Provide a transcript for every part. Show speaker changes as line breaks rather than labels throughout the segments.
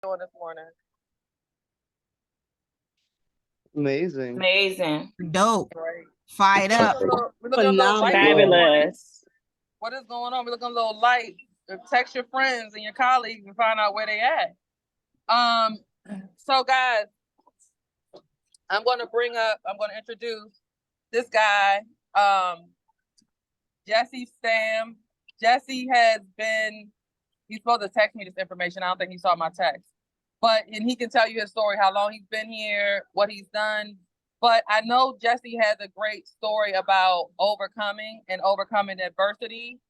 doing this morning?
Amazing.
Amazing.
Dope.
Great.
Fired up.
We looking a little light this
Phenomenal.
morning.
Fabulous.
What is going on? We looking a little light. Text your friends and your colleagues and find out where they at. So guys, I'm going to introduce this guy, Jesse Stamm. He's supposed to text me this information. I don't think he saw my text. And he can tell you his story, how long he's been here, what he's done. But I know Jesse has a great story about overcoming adversity.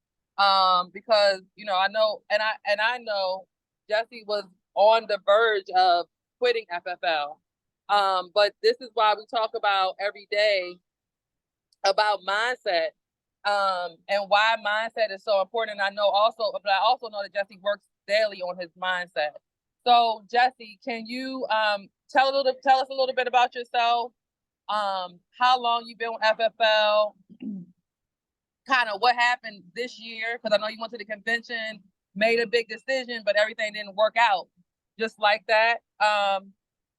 Because I know, and I know Jesse was on the verge of quitting FFL. But this is why we talk about every day about mindset, and why mindset is so important. But I also know that Jesse works daily on his mindset. So Jesse, can you tell us a little bit about yourself? How long you've been with FFL? Kind of what happened this year? Because I know you went to the convention, made a big decision, but everything didn't work out just like that.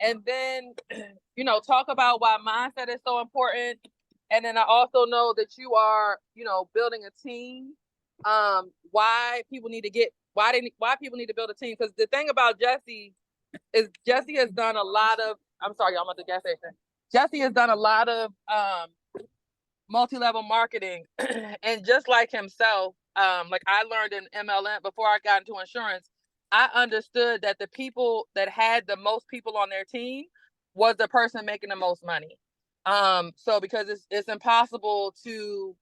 And then, talk about why mindset is so important. And then I also know that you are, building a team. Why people need to build a team. Because the thing about Jesse is Jesse has done a lot of, I'm sorry, y'all, I'm at the gas station. Jesse has done a lot of multi-level marketing. And just like himself, like I learned in MLM before I got into insurance, I understood that the people that had the most people on their team was the person making the most money. So because it's impossible to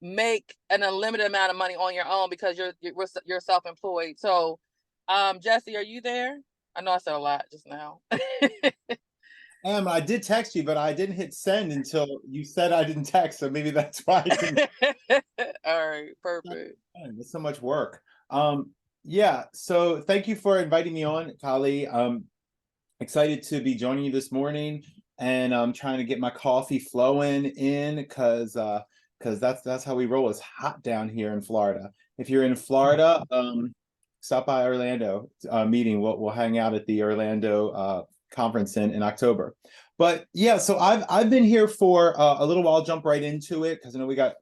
make an unlimited amount of money on your own because you're self-employed. So, Jesse, are you there? I know I said a lot just now.
I did text you, but I didn't hit send until you said I didn't text, so maybe that's why I didn't.
All right, perfect.
It's so much work. Yeah, so thank you for inviting me on, Kali. Excited to be joining you this morning, and I'm trying to get my coffee flowing in because that's how we roll. It's hot down here in Florida. If you're in Florida, stop by Orlando meeting. We'll hang out at the Orlando conference in October. But yeah, so I've been here for a little while. I'll jump right into it because I know we got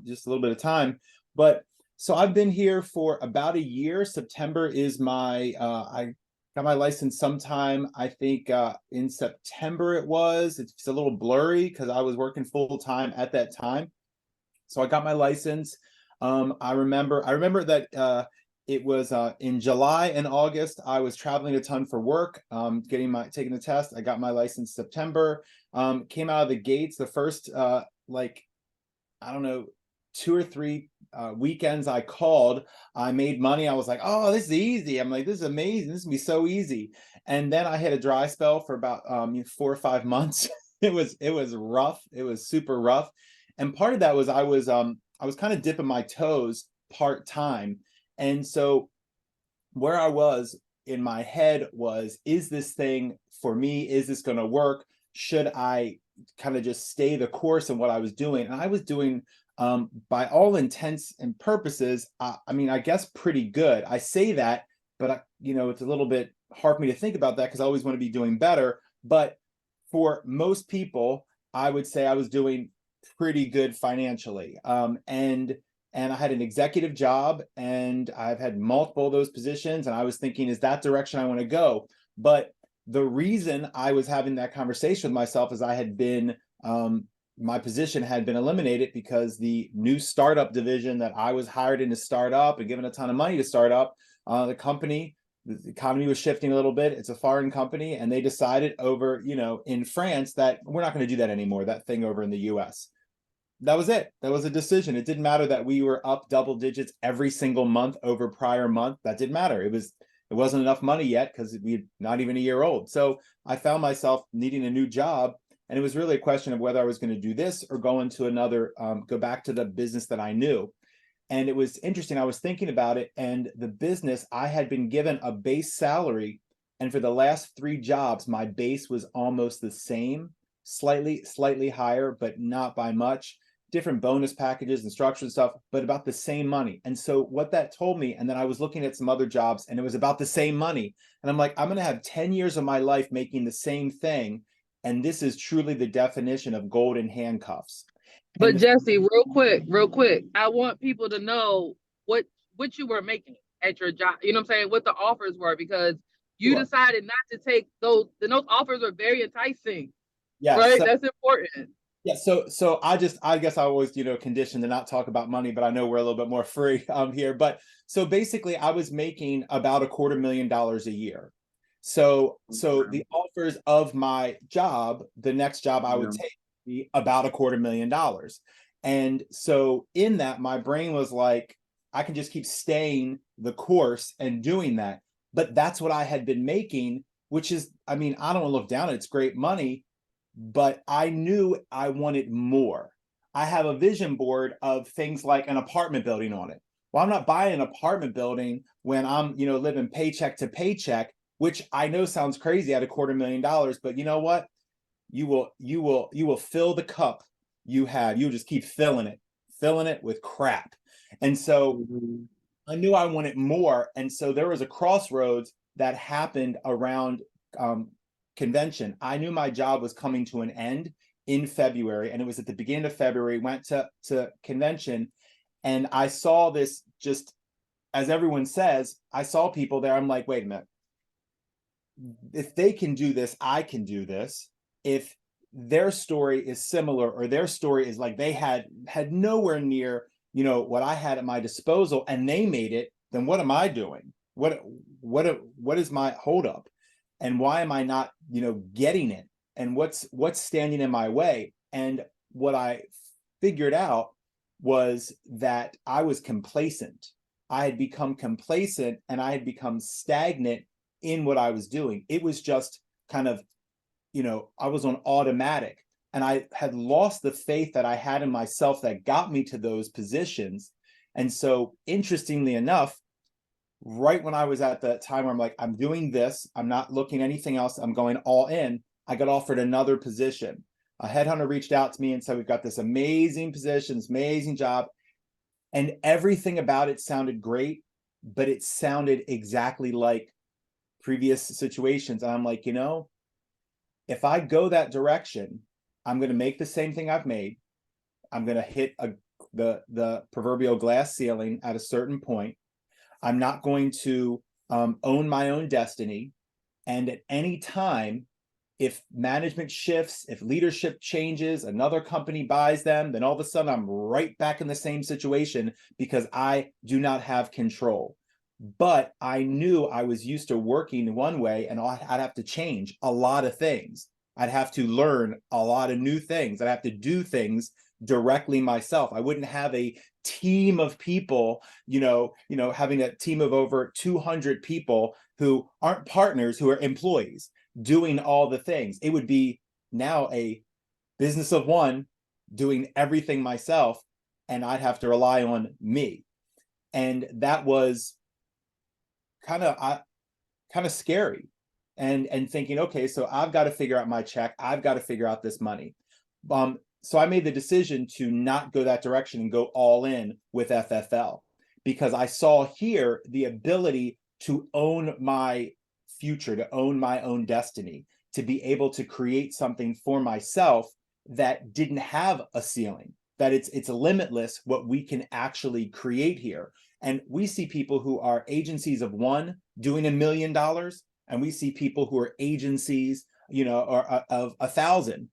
just a little bit of time. But so I've been here for about a year. September is my I got my license sometime, I think in September it was. It's a little blurry because I was working full time at that time. So I got my license. I remember that it was in July and August. I was traveling a ton for work, taking the test. I got my license September. Came out of the gates. The first I don't know, 2 or 3 weekends I called, I made money. I was like, oh, this is easy. I'm like, this is amazing. This is gonna be so easy. And then I had a dry spell for about 4 or 5 months. It was rough. It was super rough. And part of that was I was kind of dipping my toes part-time. And so where I was in my head was, is this thing for me? Is this going to work? Should I kind of just stay the course in what I was doing? And I was doing, by all intents and purposes, I mean, I guess pretty good. I say that, but it's a little bit hard for me to think about that because I always want to be doing better. But for most people, I would say I was doing pretty good financially. And I had an executive job, and I've had multiple of those positions. And I was thinking, is that direction I want to go? But the reason I was having that conversation with myself is I had been, my position had been eliminated because the new startup division that I was hired in to start up and given a ton of money to start up, the economy was shifting a little bit. It's a foreign company, and they decided over, in France that we're not going to do that anymore, that thing over in the US. That was it. That was a decision. It didn't matter that we were up double digits every single month over prior month. That didn't matter. It wasn't enough money yet because we're not even a year old. So I found myself needing a new job. And it was really a question of whether I was going to do this or go into another, go back to the business that I knew. And it was interesting. I was thinking about it, and the business, I had been given a base salary. And for the last 3 jobs, my base was almost the same, slightly higher, but not by much. different bonus packages and structure and stuff, but about the same money. And so what that told me, and then I was looking at some other jobs and it was about the same money. And I'm like, I'm going to have 10 years of my life making the same thing. And this is truly the definition of golden handcuffs.
But
And
Jesse, real quick, I want people to know what you were making at your job. You know what I'm saying? What the offers were, because you
Sure.
decided not to take those. And those offers are very enticing,
Yeah,
right?
so
That's important.
yeah, so I guess I always, conditioned to not talk about money, but I know we're a little bit more free here. But so basically I was making about $250,000 a year. So the offers of my job, the next job I would take would be about $250,000. And so in that, my brain was like, I can just keep staying the course and doing that. But that's what I had been making, which is, I mean, I don't want to look down, it's great money, but I knew I wanted more. I have a vision board of things like an apartment building on it. Well, I'm not buying an apartment building when I'm, living paycheck to paycheck, which I know sounds crazy at $250,000, but you know what? You will fill the cup you have. You'll just keep filling it with crap. And so I knew I wanted more. And so there was a crossroads that happened around convention. I knew my job was coming to an end in February, and it was at the beginning of February. Went to convention, and I saw this, just as everyone says, I saw people there. I'm like, wait a minute. If they can do this, I can do this. If their story is similar, or their story is like they had nowhere near, what I had at my disposal, and they made it, then what am I doing? What is my holdup? And why am I not, getting it? And what's standing in my way? And what I figured out was that I was complacent. I had become complacent, and I had become stagnant in what I was doing. It was just kind of, I was on automatic, and I had lost the faith that I had in myself that got me to those positions. And so, interestingly enough, right when I was at the time where I'm like, I'm doing this, I'm not looking anything else, I'm going all in, I got offered another position. A headhunter reached out to me and said, we've got this amazing position, this amazing job. And everything about it sounded great, but it sounded exactly like previous situations. And I'm like, if I go that direction, I'm going to make the same thing I've made. I'm going to hit the proverbial glass ceiling at a certain point. I'm not going to own my own destiny. And at any time, if management shifts, if leadership changes, another company buys them, then all of a sudden I'm right back in the same situation because I do not have control. But I knew I was used to working one way, and I'd have to change a lot of things. I'd have to learn a lot of new things. I'd have to do things directly myself. I wouldn't have a team of people, having a team of over 200 people who aren't partners, who are employees, doing all the things. It would be now a business of one, doing everything myself, and I'd have to rely on me. And that was kind of scary, and thinking, okay, so I've got to figure out my check. I've got to figure out this money. So I made the decision to not go that direction and go all in with FFL, because I saw here the ability to own my future, to own my own destiny, to be able to create something for myself that didn't have a ceiling, that it's limitless what we can actually create here. And we see people who are agencies of one doing $1 million, and we see people who are agencies, or of 1,000,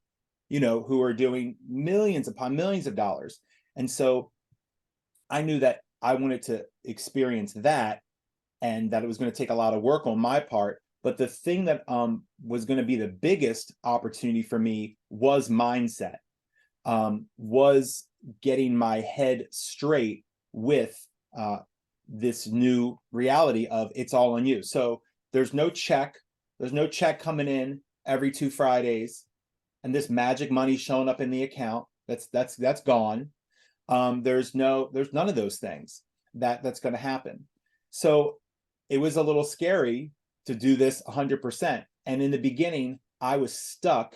who are doing millions upon millions of dollars. And so I knew that I wanted to experience that, and that it was going to take a lot of work on my part. But the thing that was going to be the biggest opportunity for me was mindset, was getting my head straight with this new reality of it's all on you. So there's no check coming in every 2 Fridays, and this magic money showing up in the account. That's gone. There's none of those things that's going to happen. So it was a little scary to do this 100%. And in the beginning, I was stuck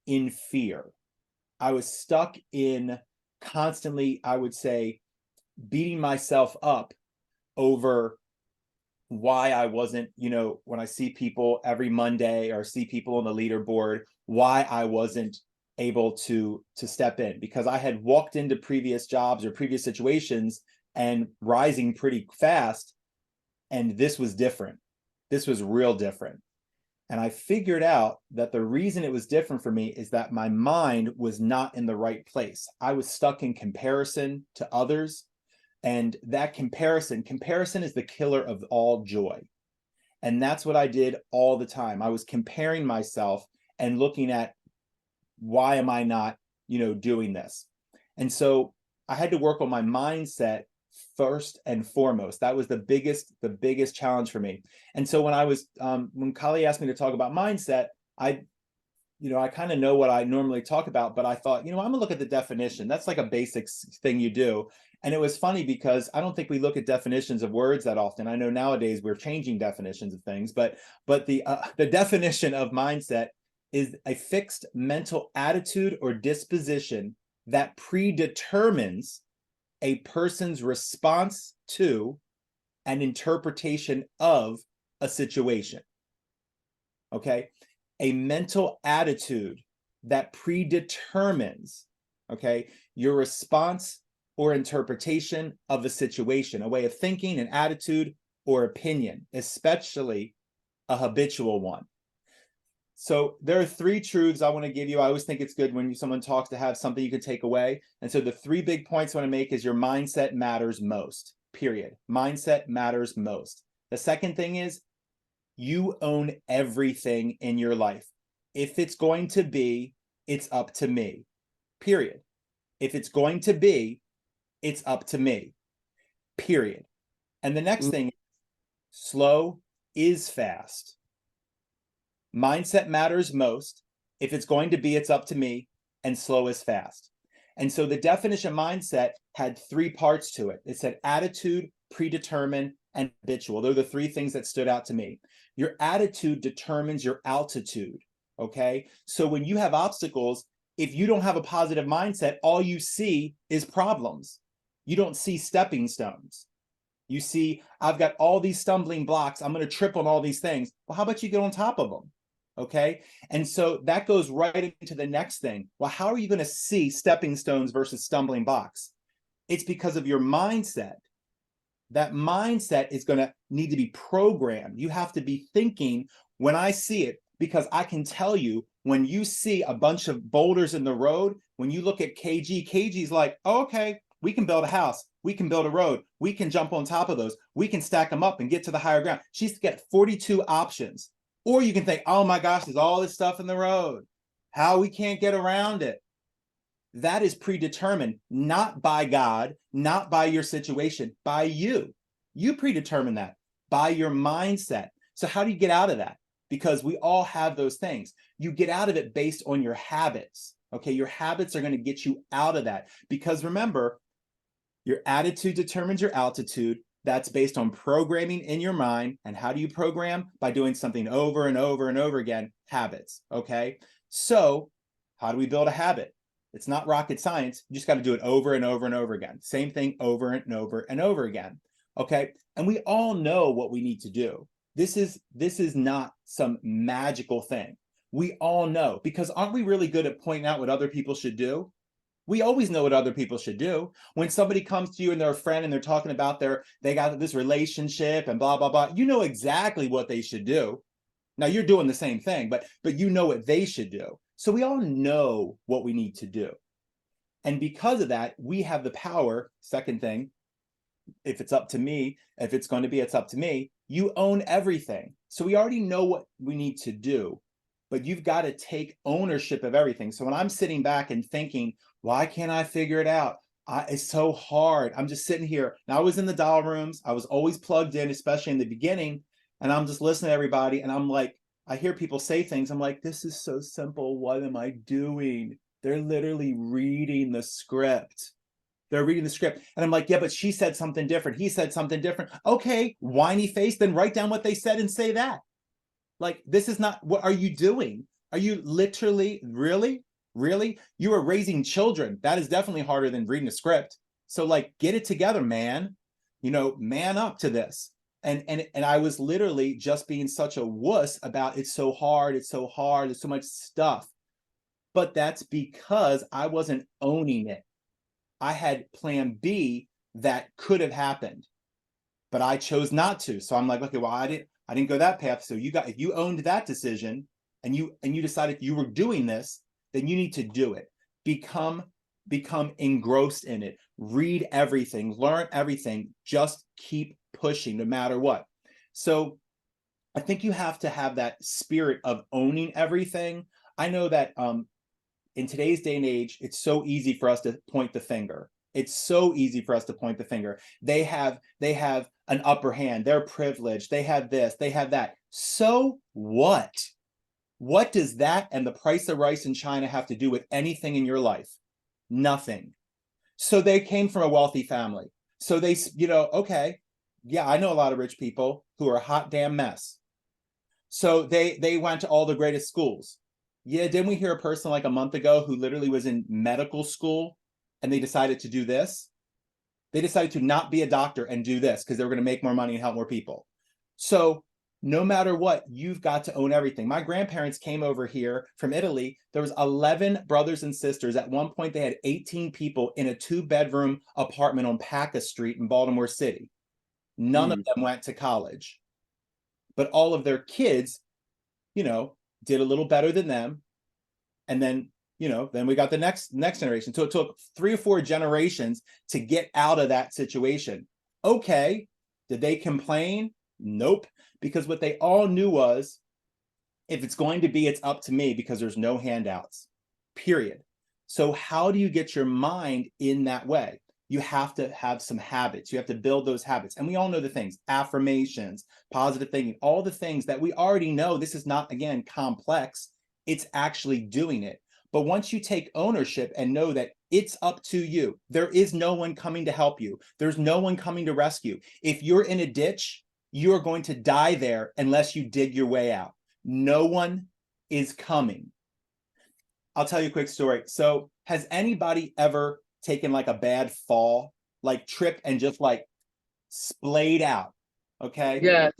in fear. I was stuck in constantly, I would say, beating myself up over why I wasn't, when I see people every Monday or see people on the leaderboard, why I wasn't able to step in, because I had walked into previous jobs or previous situations and rising pretty fast. And this was different. This was real different. And I figured out that the reason it was different for me is that my mind was not in the right place. I was stuck in comparison to others. And that comparison is the killer of all joy. And that's what I did all the time. I was comparing myself and looking at, why am I not, doing this? And so I had to work on my mindset first and foremost. That was the biggest challenge for me. And so when Kali asked me to talk about mindset, I kind of know what I normally talk about, but I thought, I'm gonna look at the definition. That's like a basic thing you do. And it was funny because I don't think we look at definitions of words that often. I know nowadays we're changing definitions of things, but the definition of mindset is a fixed mental attitude or disposition that predetermines a person's response to an interpretation of a situation. Okay? A mental attitude that predetermines, okay, your response or interpretation of a situation, a way of thinking, an attitude, or opinion, especially a habitual one. So there are 3 truths I want to give you. I always think it's good when someone talks to have something you can take away. And so the 3 big points I want to make is your mindset matters most, period. Mindset matters most. The second thing is, you own everything in your life. If it's going to be, it's up to me, period. If it's going to be, it's up to me, period. And the next thing, slow is fast. Mindset matters most. If it's going to be, it's up to me, and slow is fast. And so the definition of mindset had 3 parts to it. It said attitude, predetermined, and habitual. Those are the 3 things that stood out to me. Your attitude determines your altitude, okay? So when you have obstacles, if you don't have a positive mindset, all you see is problems. You don't see stepping stones. You see, I've got all these stumbling blocks. I'm going to trip on all these things. Well, how about you get on top of them? Okay. And so that goes right into the next thing. Well, how are you going to see stepping stones versus stumbling blocks? It's because of your mindset. That mindset is going to need to be programmed. You have to be thinking, when I see it, because I can tell you, when you see a bunch of boulders in the road, when you look at KG's like, oh, okay, we can build a house. We can build a road. We can jump on top of those. We can stack them up and get to the higher ground. She's got 42 options. Or you can think, oh my gosh, there's all this stuff in the road. How we can't get around it. That is predetermined, not by God, not by your situation, by you. You predetermine that by your mindset. So how do you get out of that? Because we all have those things. You get out of it based on your habits. Okay, your habits are going to get you out of that. Because remember, your attitude determines your altitude. That's based on programming in your mind. And how do you program? By doing something over and over and over again, habits. Okay, so how do we build a habit? It's not rocket science. You just got to do it over and over and over again. Same thing over and over and over again. Okay, and we all know what we need to do. This is not some magical thing. We all know, because aren't we really good at pointing out what other people should do? We always know what other people should do. When somebody comes to you and they're a friend and they're talking about they got this relationship and blah, blah, blah, you know exactly what they should do. Now you're doing the same thing, but you know what they should do. So we all know what we need to do. And because of that, we have the power. Second thing, if it's up to me, if it's going to be, it's up to me. You own everything. So we already know what we need to do, but you've got to take ownership of everything. So when I'm sitting back and thinking, why can't I figure it out? It's so hard. I'm just sitting here. Now I was in the doll rooms. I was always plugged in, especially in the beginning. And I'm just listening to everybody. And I'm like, I hear people say things. I'm like, this is so simple. What am I doing? They're literally reading the script. They're reading the script. And I'm like, yeah, but she said something different. He said something different. Okay, whiny face, then write down what they said and say that. Like, this is not, what are you doing? Are you literally, really? Really? You are raising children. That is definitely harder than reading a script. So like, get it together, man. You know, man up to this. And I was literally just being such a wuss about it's so hard, it's so hard, there's so much stuff. But that's because I wasn't owning it. I had plan B that could have happened, but I chose not to. So I'm like, okay, well, I didn't go that path. So if you owned that decision and you decided you were doing this, then you need to do it. Become engrossed in it. Read everything, learn everything, just keep pushing no matter what. So I think you have to have that spirit of owning everything. I know that in today's day and age, it's so easy for us to point the finger. It's so easy for us to point the finger. They have an upper hand. They're privileged. They have this, they have that. So what? What does that and the price of rice in China have to do with anything in your life? Nothing. So they came from a wealthy family. So they, okay, yeah, I know a lot of rich people who are a hot damn mess. So they went to all the greatest schools. Yeah, didn't we hear a person like a month ago who literally was in medical school and they decided to do this? They decided to not be a doctor and do this because they were going to make more money and help more people. So no matter what, you've got to own everything. My grandparents came over here from Italy. There was 11 brothers and sisters. At one point, they had 18 people in a 2-bedroom apartment on Paca Street in Baltimore City. None of them went to college, but all of their kids, did a little better than them. And then, then we got the next generation. So it took 3 or 4 generations to get out of that situation. Okay. Did they complain? Nope. Because what they all knew was, if it's going to be, it's up to me, because there's no handouts, period. So how do you get your mind in that way? You have to have some habits. You have to build those habits. And we all know the things: affirmations, positive thinking, all the things that we already know. This is not, again, complex. It's actually doing it. But once you take ownership and know that it's up to you, there is no one coming to help you. There's no one coming to rescue. If you're in a ditch, you are going to die there unless you dig your way out. No one is coming. I'll tell you a quick story. So has anybody ever taken like a bad fall, like tripped and just like splayed out? Okay.
Yeah.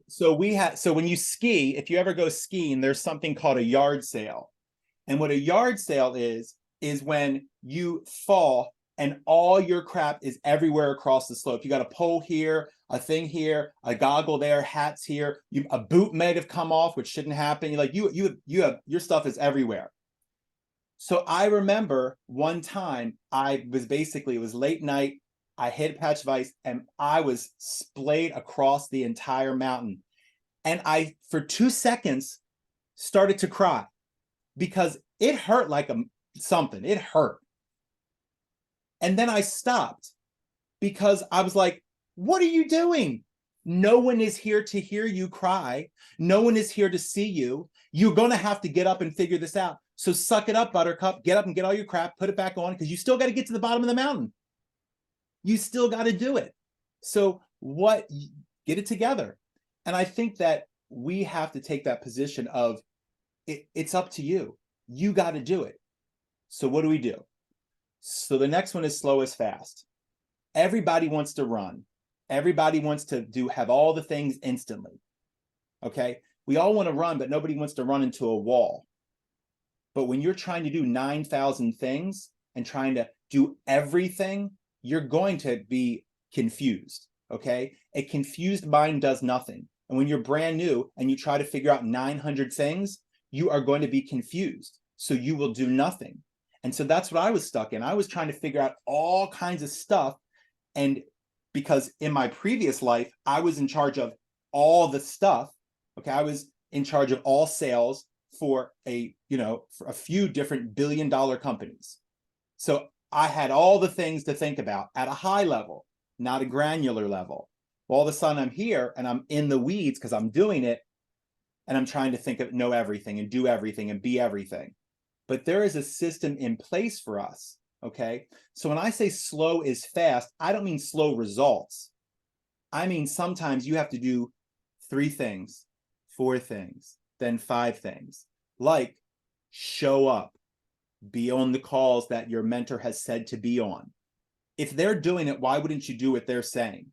So when you ski, if you ever go skiing, there's something called a yard sale. And what a yard sale is when you fall and all your crap is everywhere across the slope. You got a pole here, a thing here, a goggle there, hats here. A boot might have come off, which shouldn't happen. You have your stuff is everywhere. So I remember one time it was late night. I hit a patch of ice and I was splayed across the entire mountain. And I, for 2 seconds, started to cry because it hurt like something. It hurt. And then I stopped because I was like, what are you doing? No one is here to hear you cry. No one is here to see you. You're going to have to get up and figure this out. So suck it up, Buttercup. Get up and get all your crap, put it back on, because you still got to get to the bottom of the mountain. You still got to do it. So get it together. And I think that we have to take that position of it's up to you. You got to do it. So what do we do? So the next one is slow is fast. Everybody wants to run. Everybody wants to have all the things instantly. Okay. We all want to run, but nobody wants to run into a wall. But when you're trying to do 9,000 things and trying to do everything, you're going to be confused. Okay. A confused mind does nothing. And when you're brand new and you try to figure out 900 things, you are going to be confused. So you will do nothing. And so that's what I was stuck in. I was trying to figure out all kinds of stuff. And because in my previous life, I was in charge of all the stuff. Okay. I was in charge of all sales for for a few different billion-dollar companies. So I had all the things to think about at a high level, not a granular level. All of a sudden I'm here and I'm in the weeds because I'm doing it. And I'm trying to know everything and do everything and be everything. But there is a system in place for us. Okay. So when I say slow is fast, I don't mean slow results. I mean, sometimes you have to do 3 things, 4 things, then 5 things, like show up. Be on the calls that your mentor has said to be on. If they're doing it, why wouldn't you do what they're saying?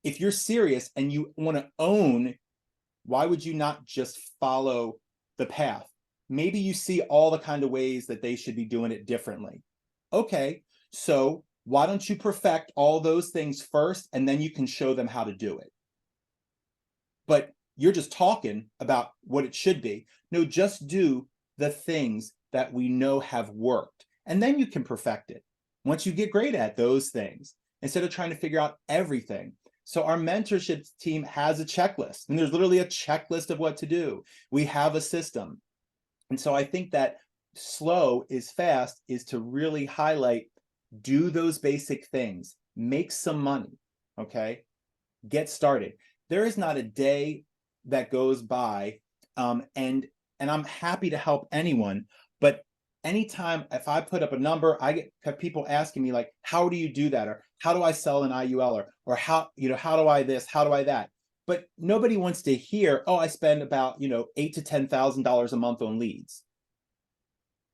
If you're serious and you want to own, why would you not just follow the path? Maybe you see all the kind of ways that they should be doing it differently. Okay, so why don't you perfect all those things first, and then you can show them how to do it? But you're just talking about what it should be. No, just do the things that we know have worked, and then you can perfect it once you get great at those things, instead of trying to figure out everything. So our mentorship team has a checklist, and there's literally a checklist of what to do. We have a system. And so I think that slow is fast is to really highlight, do those basic things, make some money, okay? Get started. There is not a day that goes by, and I'm happy to help anyone, but anytime if I put up a number, I get people asking me like, how do you do that? Or how do I sell an IUL? Or how, how do I this? How do I that? But nobody wants to hear, oh, I spend about, $8,000 to $10,000 a month on leads.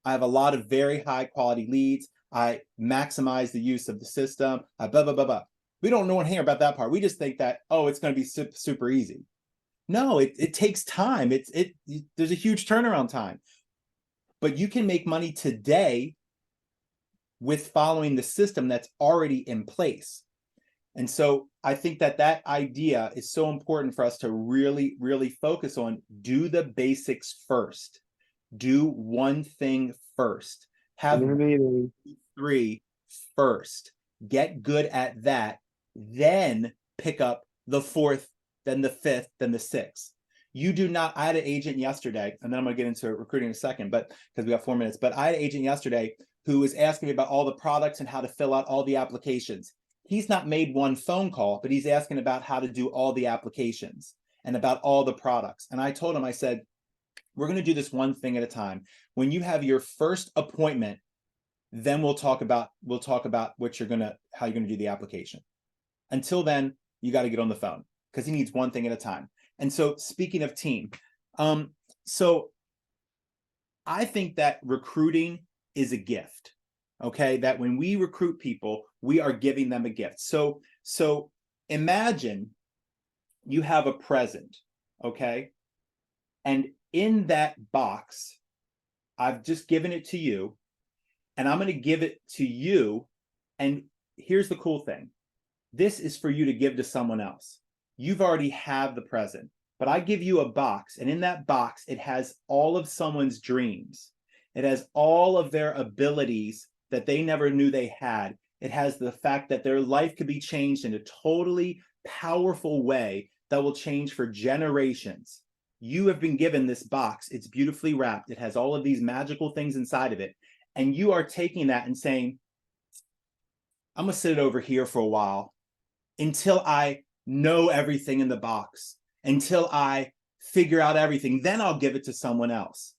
I have a lot of very high quality leads. I maximize the use of the system, blah, blah, blah, blah. We don't know here about that part. We just think that, oh, it's going to be super, super easy. No, it takes time. There's a huge turnaround time. But you can make money today with following the system that's already in place. And so I think that idea is so important for us to really, really focus on. Do the basics first. Do one thing first. Have three first. Get good at that. Then pick up the fourth, then the fifth, then the sixth. You do not. I had an agent yesterday, and then I'm going to get into recruiting in a second, but because we got 4 minutes. But I had an agent yesterday who was asking me about all the products and how to fill out all the applications. He's not made one phone call, but he's asking about how to do all the applications and about all the products. And I told him, I said, we're going to do this one thing at a time. When you have your first appointment, then we'll talk about how you're going to do the application. Until then, you got to get on the phone, because he needs one thing at a time. And so speaking of team, so I think that recruiting is a gift, okay? That when we recruit people, we are giving them a gift. So imagine you have a present, okay? And in that box, I've just given it to you, and I'm going to give it to you. And here's the cool thing. This is for you to give to someone else. You've already have the present, but I give you a box, and in that box, it has all of someone's dreams. It has all of their abilities that they never knew they had. It has the fact that their life could be changed in a totally powerful way that will change for generations. You have been given this box. It's beautifully wrapped. It has all of these magical things inside of it. And you are taking that and saying, I'm going to sit it over here for a while until I know everything in the box, until I figure out everything. Then I'll give it to someone else.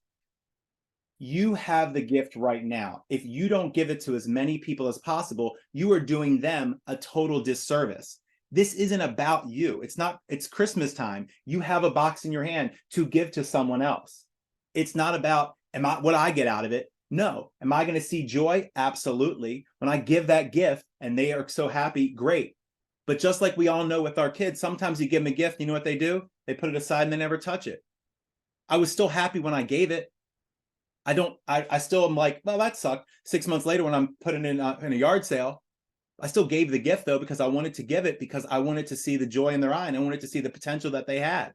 You have the gift right now. If you don't give it to as many people as possible, you are doing them a total disservice. This isn't about you. It's Christmas time. You have a box in your hand to give to someone else. It's not about what I get out of it. No. Am I going to see joy? Absolutely. When I give that gift and they are so happy, great. But just like we all know with our kids, sometimes you give them a gift, you know what they do? They put it aside and they never touch it. I was still happy when I gave it. I still am like, well, that sucked. 6 months later when I'm putting it in a yard sale, I still gave the gift though, because I wanted to give it, because I wanted to see the joy in their eye and I wanted to see the potential that they had.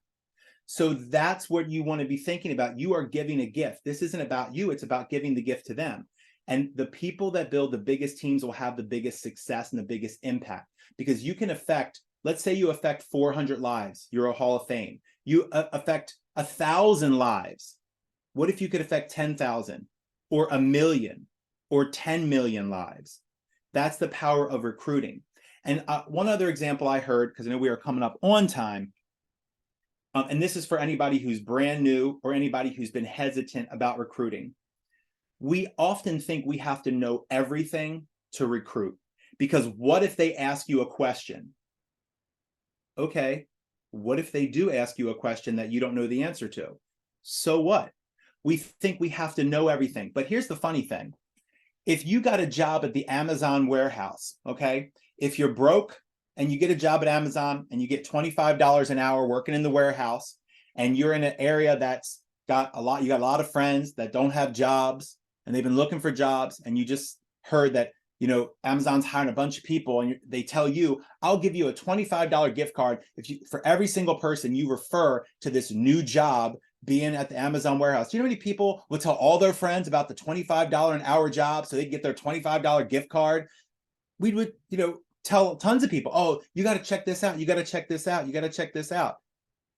So that's what you want to be thinking about. You are giving a gift. This isn't about you. It's about giving the gift to them. And the people that build the biggest teams will have the biggest success and the biggest impact, because you can affect, let's say you affect 400 lives. You're a Hall of Fame. You affect 1,000 lives. What if you could affect 10,000 or 1,000,000 or 10 million lives? That's the power of recruiting. And one other example I heard, because I know we are coming up on time, and this is for anybody who's brand new or anybody who's been hesitant about recruiting. We often think we have to know everything to recruit, because what if they ask you a question? Okay, what if they do ask you a question that you don't know the answer to? So what? we think we have to know everything. But here's the funny thing. If you got a job at the Amazon warehouse, okay, if you're broke and you get a job at Amazon and you get $25 an hour working in the warehouse, and you're in an area that's got a lot, you got a lot of friends that don't have jobs and they've been looking for jobs, and you just heard that, you know, Amazon's hiring a bunch of people, and they tell you, I'll give you a $25 gift card if you, for every single person you refer to this new job being at the Amazon warehouse. Do you know how many people would tell all their friends about the $25 an hour job so they'd get their $25 gift card? We would, you know, tell tons of people, oh, you got to check this out. You got to check this out. You got to check this out.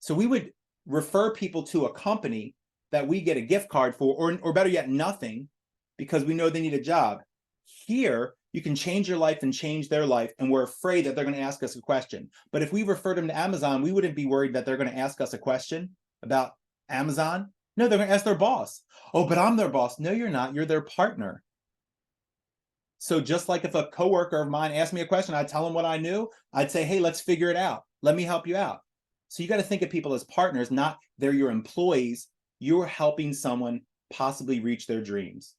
So we would refer people to a company that we get a gift card for, or better yet, nothing, because we know they need a job. Here, you can change your life and change their life, and we're afraid that they're going to ask us a question. But if we referred them to Amazon, we wouldn't be worried that they're going to ask us a question about Amazon. No, they're going to ask their boss. Oh, but I'm their boss. No, you're not. You're their partner. So just like if a coworker of mine asked me a question, I'd tell them what I knew. I'd say, hey, let's figure it out. Let me help you out. So you got to think of people as partners, not they're your employees. You're helping someone possibly reach their dreams.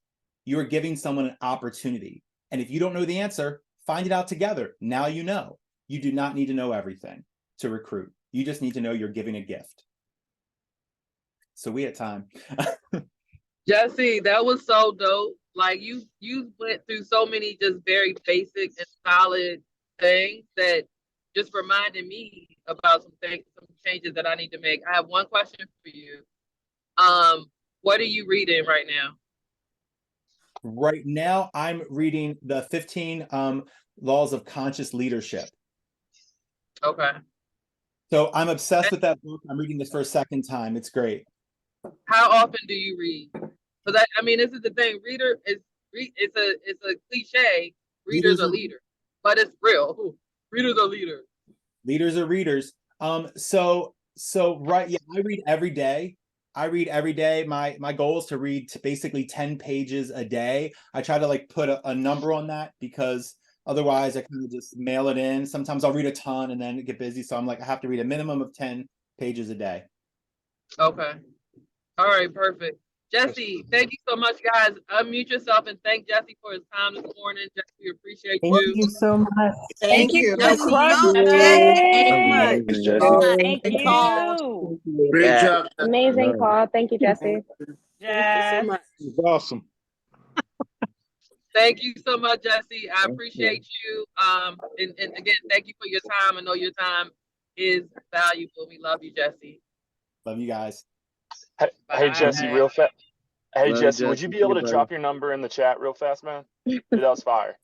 You're giving someone an opportunity. And if you don't know the answer, find it out together. Now you know. You do not need to know everything to recruit. You just need to know you're giving a gift. So we had time.
Jesse, that was so dope. Like you went through so many just very basic and solid things that just reminded me about some things, some changes that I need to make. I have one question for you. What are you reading right now?
Right now, I'm reading the 15 Laws of Conscious Leadership.
Okay.
So I'm obsessed with that book. I'm reading this for a second time. It's great.
How often do you read? Because I mean, this is the thing. It's a cliche. Readers are leaders, but it's real. Readers are leaders.
Leaders are readers. So right, yeah, I read every day. My goal is to read basically 10 pages a day. I try to like put a number on that, because otherwise I kind of just mail it in. Sometimes I'll read a ton and then get busy. So I'm like, I have to read a minimum of 10 pages a day.
Okay. All right, perfect. Jesse, thank you so much, guys. Unmute yourself and thank Jesse for his time this morning. Jesse, we appreciate
Thank
you.
you so much.
Thank you.
Jesse.
Crushed
Thank
it.
you.
So much.
Amazing.
Jesse.
Thank
you.
Great
Yeah.
job.
Amazing call. Thank you, Jesse.
Thank you so much.
It's awesome.
Thank you so much, Jesse. I appreciate you. And again, thank you for your time. I know your time is valuable. We love you, Jesse.
Love you guys.
Hey Jesse, real fast. Hey
Love
Jesse,
you,
would you be able to drop your number in the chat real fast, man? Dude, that was fire.